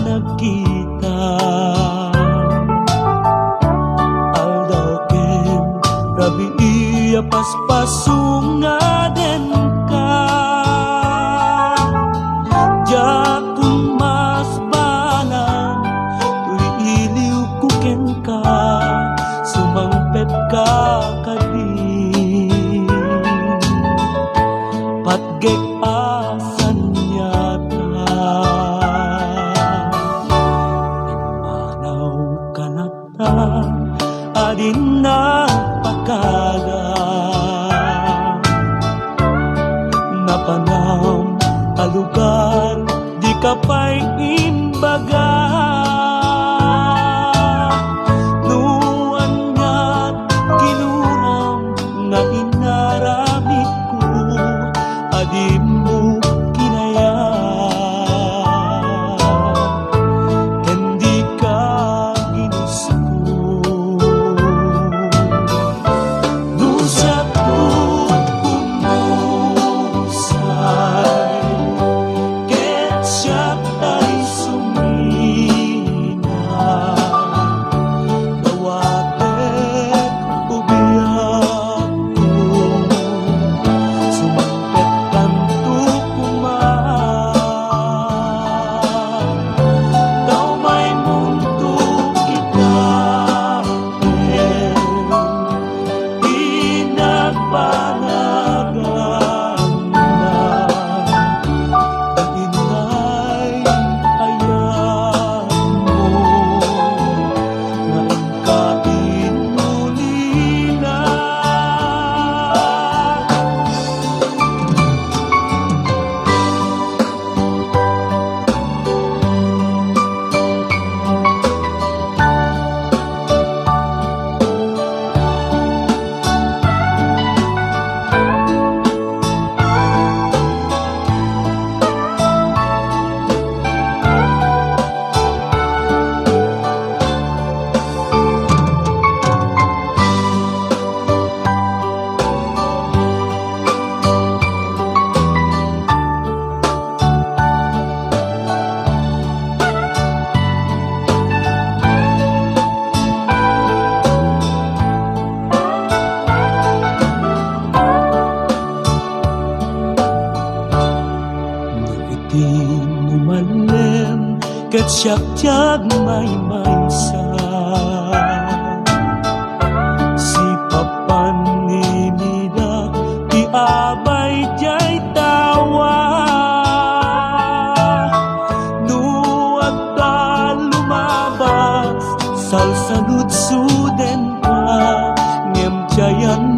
nagkita. Aldaw ken rabi iya paspasungaden ka. Jatun mas balang tuy iliw kuken ka. Sumangpet ka kadin patgek asan yata. Manaw kanata adin na pagkada. Napanam a lugar di ka pa'y imbaga. Nuan nga't kinuram nga inaramid ko adi mo kinaya. Hindi ka ginusto dusa ko't pumusay ket siya tay sumina. Dawatek ubiyak ko sumangpet kanto kuman. Daw may mundo kita di nagpanagan na. Dahinay hayaan mo nga ingkain muli na. Iti mumalem ket siyak tiyag maysa. Si papan nimida ti abay jay tawa. Nuat ka lumabas salsalud suden pa ngem jayan